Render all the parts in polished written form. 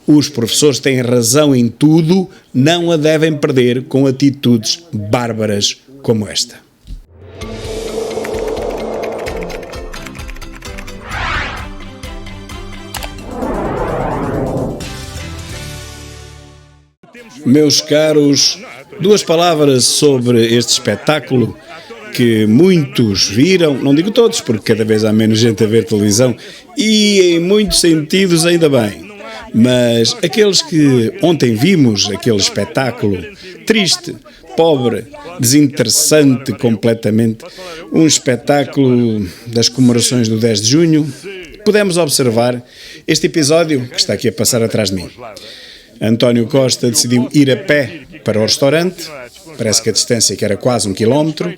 Os professores têm razão em tudo, não a devem perder com atitudes bárbaras como esta. Meus caros, 2 palavras sobre este espetáculo que muitos viram, não digo todos, porque cada vez há menos gente a ver televisão, e em muitos sentidos ainda bem, mas aqueles que ontem vimos, aquele espetáculo triste, pobre, desinteressante completamente, um espetáculo das comemorações do 10 de junho, pudemos observar este episódio que está aqui a passar atrás de mim. António Costa decidiu ir a pé para o restaurante, parece que a distância que era quase 1 quilómetro.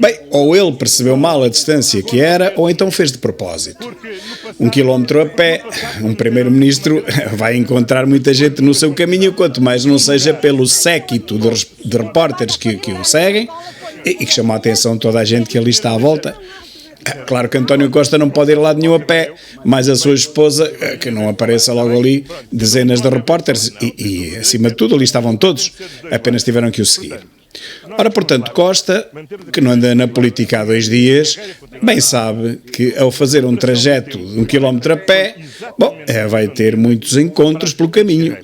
Bem, ou ele percebeu mal a distância que era, ou então fez de propósito. 1 quilómetro a pé, um primeiro-ministro vai encontrar muita gente no seu caminho, quanto mais não seja pelo séquito de repórteres que o seguem, e que chamam a atenção toda a gente que ali está à volta. Claro que António Costa não pode ir a lado nenhum a pé, mas a sua esposa, que não apareça logo ali, dezenas de repórteres, e acima de tudo ali estavam todos, apenas tiveram que o seguir. Ora, portanto, Costa, que não anda na política há 2 dias, bem sabe que ao fazer um trajeto de 1 quilómetro a pé, vai ter muitos encontros pelo caminho.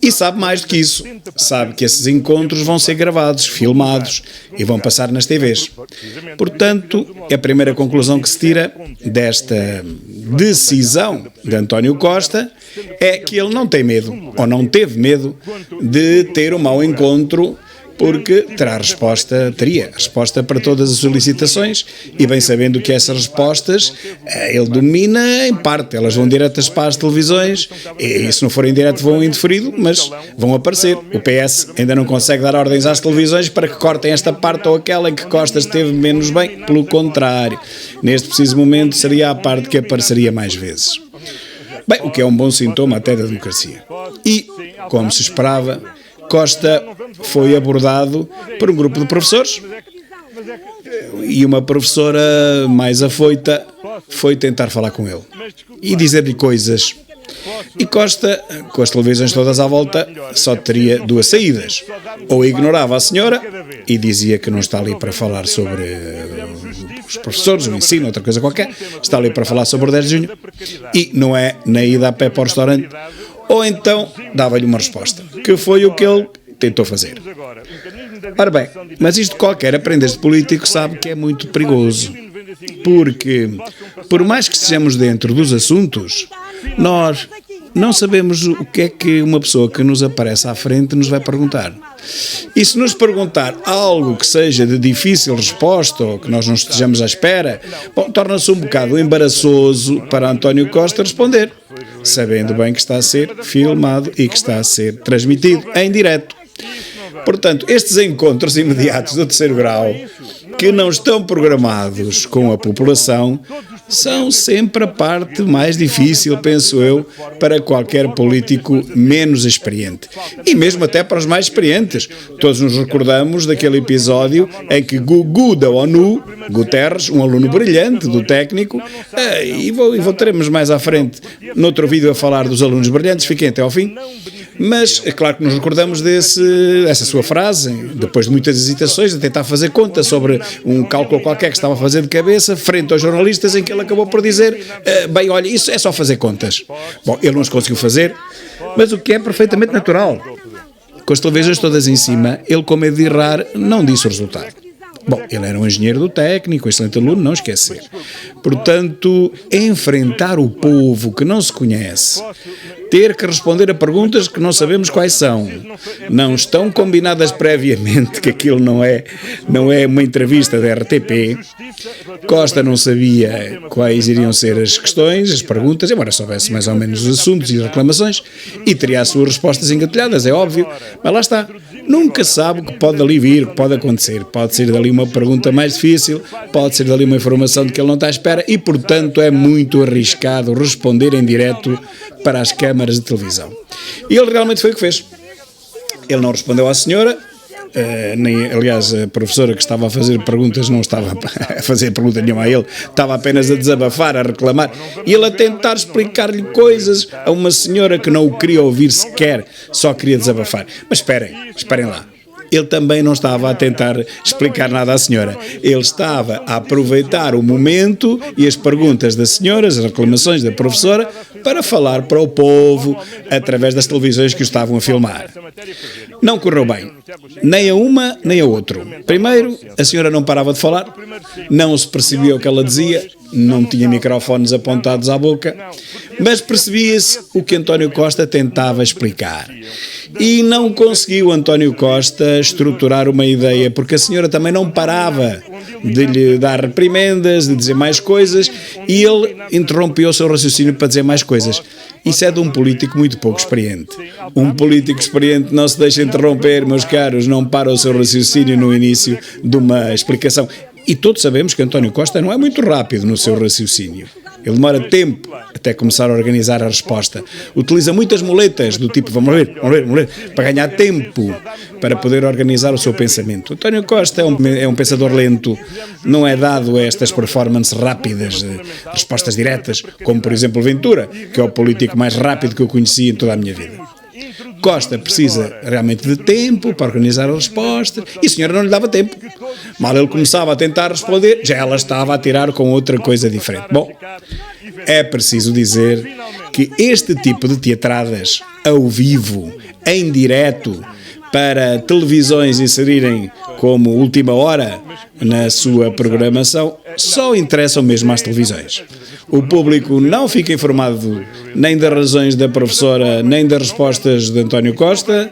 E sabe mais do que isso, sabe que esses encontros vão ser gravados, filmados e vão passar nas TVs. Portanto, a primeira conclusão que se tira desta decisão de António Costa é que ele não tem medo, ou não teve medo, de ter um mau encontro, porque teria resposta para todas as solicitações e bem sabendo que essas respostas ele domina em parte, elas vão diretas para as televisões e se não forem direto vão indeferido, mas vão aparecer. O PS ainda não consegue dar ordens às televisões para que cortem esta parte ou aquela em que Costa esteve menos bem, pelo contrário, neste preciso momento seria a parte que apareceria mais vezes. Bem, o que é um bom sintoma até da democracia. E, como se esperava, Costa foi abordado por um grupo de professores e uma professora mais afoita foi tentar falar com ele e dizer-lhe coisas. E Costa, com as televisões todas à volta, só teria 2 saídas. Ou ignorava a senhora e dizia que não está ali para falar sobre os professores, o ensino, outra coisa qualquer, está ali para falar sobre o 10 de junho e não é na ida a pé para o restaurante. Ou então dava-lhe uma resposta, que foi o que ele tentou fazer. Ora bem, mas isto qualquer aprendiz de político sabe que é muito perigoso, porque, por mais que estejamos dentro dos assuntos, nós não sabemos o que é que uma pessoa que nos aparece à frente nos vai perguntar. E se nos perguntar algo que seja de difícil resposta ou que nós não estejamos à espera, torna-se um bocado embaraçoso para António Costa responder, sabendo bem que está a ser filmado e que está a ser transmitido em direto. Portanto, estes encontros imediatos do 3º grau, que não estão programados com a população, são sempre a parte mais difícil, penso eu, para qualquer político menos experiente. E mesmo até para os mais experientes. Todos nos recordamos daquele episódio em que Gugu da ONU, Guterres, um aluno brilhante do técnico, e voltaremos mais à frente noutro vídeo a falar dos alunos brilhantes, fiquem até ao fim. Mas é claro que nos recordamos dessa sua frase, depois de muitas hesitações, a tentar fazer conta sobre um cálculo qualquer que estava a fazer de cabeça, frente aos jornalistas, em que ele acabou por dizer, bem, olha, isso é só fazer contas. Bom, ele não se conseguiu fazer, mas o que é perfeitamente natural. Com as televisões todas em cima, ele, com medo de errar, não disse o resultado. Bom, ele era um engenheiro do técnico, um excelente aluno, não esquecer. Portanto, enfrentar o povo que não se conhece, ter que responder a perguntas que não sabemos quais são, não estão combinadas previamente, que aquilo não é uma entrevista da RTP. Costa não sabia quais iriam ser as questões, as perguntas, embora soubesse mais ou menos os assuntos e reclamações, e teria as suas respostas engatilhadas, é óbvio, mas lá está. Nunca sabe o que pode dali vir, o que pode acontecer. Pode ser dali uma pergunta mais difícil, pode ser dali uma informação de que ele não está à espera e, portanto, é muito arriscado responder em direto para as câmaras de televisão. E ele realmente foi o que fez. Ele não respondeu à senhora, aliás, a professora que estava a fazer perguntas não estava a fazer pergunta nenhuma a ele, estava apenas a desabafar, a reclamar, e ele a tentar explicar-lhe coisas a uma senhora que não o queria ouvir sequer, só queria desabafar. Mas esperem lá. Ele também não estava a tentar explicar nada à senhora. Ele estava a aproveitar o momento e as perguntas das senhoras, as reclamações da professora, para falar para o povo através das televisões que o estavam a filmar. Não correu bem. Nem a uma, nem a outra. Primeiro, a senhora não parava de falar, não se percebia o que ela dizia, não tinha microfones apontados à boca, mas percebia-se o que António Costa tentava explicar. E não conseguiu António Costa estruturar uma ideia, porque a senhora também não parava de lhe dar reprimendas, de dizer mais coisas, e ele interrompeu o seu raciocínio para dizer mais coisas. Isso é de um político muito pouco experiente. Um político experiente não se deixa interromper, meus caros, não para o seu raciocínio no início de uma explicação. E todos sabemos que António Costa não é muito rápido no seu raciocínio. Ele demora tempo até começar a organizar a resposta. Utiliza muitas muletas do tipo vamos ver, para ganhar tempo para poder organizar o seu pensamento. António Costa é um pensador lento, não é dado a estas performances rápidas, respostas diretas, como por exemplo Ventura, que é o político mais rápido que eu conheci em toda a minha vida. Costa precisa realmente de tempo para organizar a resposta e a senhora não lhe dava tempo. Mal ele começava a tentar responder, já ela estava a tirar com outra coisa diferente. Bom, é preciso dizer que este tipo de teatradas ao vivo, em direto, para televisões inserirem como última hora na sua programação, só interessam mesmo às televisões. O público não fica informado nem das razões da professora, nem das respostas de António Costa,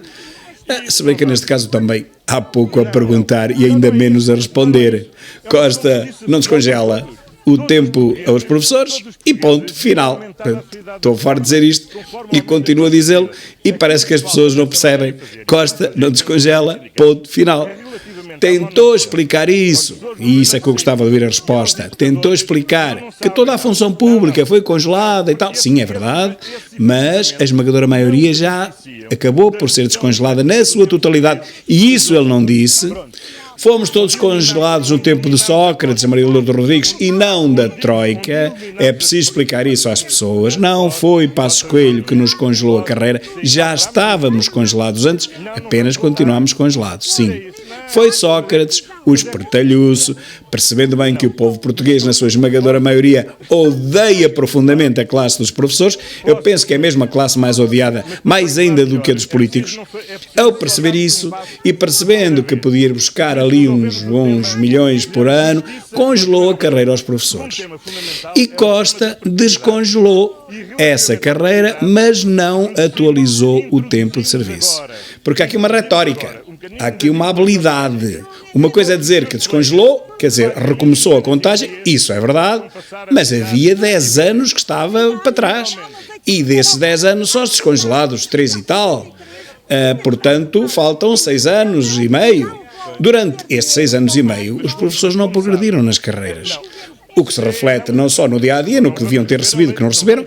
se bem que neste caso também há pouco a perguntar e ainda menos a responder. Costa não descongela o tempo aos professores e ponto, final. Estou farto de dizer isto e continuo a dizê-lo e parece que as pessoas não percebem. Costa não descongela, ponto, final. Tentou explicar isso, e isso é que eu gostava de ouvir a resposta, tentou explicar que toda a função pública foi congelada e tal. Sim, é verdade, mas a esmagadora maioria já acabou por ser descongelada na sua totalidade, e isso ele não disse. Fomos todos congelados no tempo de Sócrates, a Maria Lourdes Rodrigues, e não da Troika. É preciso explicar isso às pessoas. Não foi Passos Coelho que nos congelou a carreira, já estávamos congelados antes, apenas continuámos congelados, sim. Foi Sócrates, o espertalhuço, percebendo bem que o povo português, na sua esmagadora maioria, odeia profundamente a classe dos professores. Eu penso que é mesmo a classe mais odiada, mais ainda do que a dos políticos. Ao perceber isso e percebendo que podia ir buscar ali uns bons milhões por ano, congelou a carreira aos professores. E Costa descongelou essa carreira, mas não atualizou o tempo de serviço. Porque há aqui uma retórica. Há aqui uma habilidade. Uma coisa é dizer que descongelou, quer dizer, recomeçou a contagem, isso é verdade, mas havia 10 anos que estava para trás. E desses 10 anos só os descongelados, 3 e tal. Portanto, faltam 6 anos e meio. Durante estes 6 anos e meio, os professores não progrediram nas carreiras. O que se reflete não só no dia-a-dia, no que deviam ter recebido, que não receberam,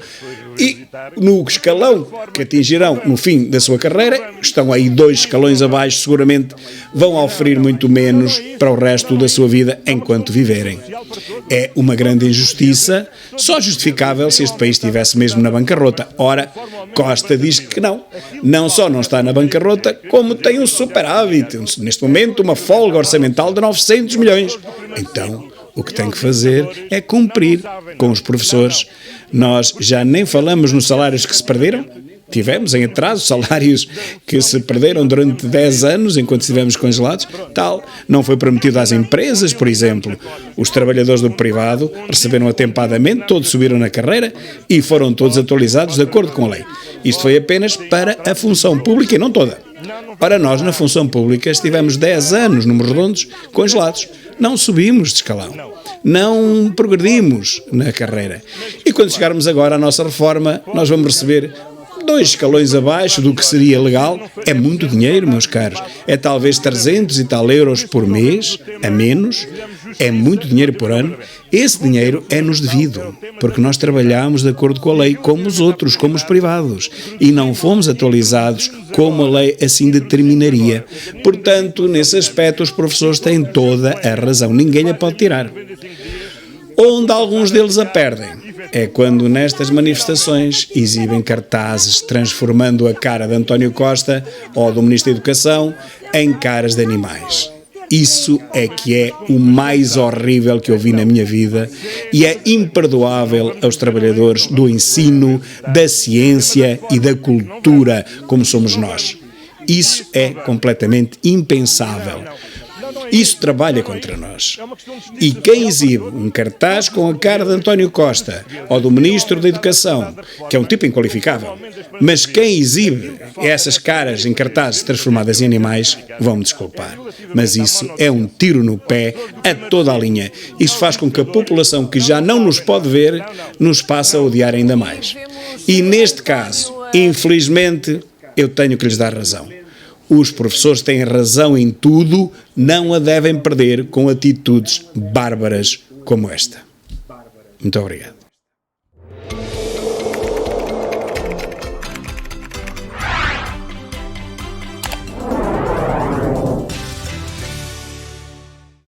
e no escalão que atingirão no fim da sua carreira, estão aí 2 escalões abaixo, seguramente vão oferir muito menos para o resto da sua vida enquanto viverem. É uma grande injustiça, só justificável se este país estivesse mesmo na bancarrota. Ora, Costa diz que não. Não só não está na bancarrota, como tem um superávit, neste momento uma folga orçamental de 900 milhões. Então, o que tem que fazer é cumprir com os professores. Nós já nem falamos nos salários que se perderam. Tivemos em atraso salários que se perderam durante 10 anos enquanto estivemos congelados. Tal não foi prometido às empresas, por exemplo. Os trabalhadores do privado receberam atempadamente, todos subiram na carreira e foram todos atualizados de acordo com a lei. Isto foi apenas para a função pública e não toda. Para nós, na função pública, estivemos 10 anos, números redondos, congelados. Não subimos de escalão, não progredimos na carreira. E quando chegarmos agora à nossa reforma, nós vamos receber 2 escalões abaixo do que seria legal. É muito dinheiro, meus caros. É talvez 300 e tal euros por mês, a menos. É muito dinheiro por ano. Esse dinheiro é-nos devido, porque nós trabalhamos de acordo com a lei, como os outros, como os privados, e não fomos atualizados como a lei assim determinaria. Portanto, nesse aspecto, os professores têm toda a razão. Ninguém a pode tirar. Onde alguns deles a perdem é quando nestas manifestações exibem cartazes transformando a cara de António Costa ou do Ministro da Educação em caras de animais. Isso é que é o mais horrível que eu vi na minha vida e é imperdoável aos trabalhadores do ensino, da ciência e da cultura como somos nós. Isso é completamente impensável. Isso trabalha contra nós. E quem exibe um cartaz com a cara de António Costa ou do Ministro da Educação, que é um tipo inqualificável, mas quem exibe essas caras em cartazes transformadas em animais, vão-me desculpar. Mas isso é um tiro no pé a toda a linha. Isso faz com que a população que já não nos pode ver, nos passe a odiar ainda mais. E neste caso, infelizmente, eu tenho que lhes dar razão. Os professores têm razão em tudo, não a devem perder com atitudes bárbaras como esta. Muito obrigado.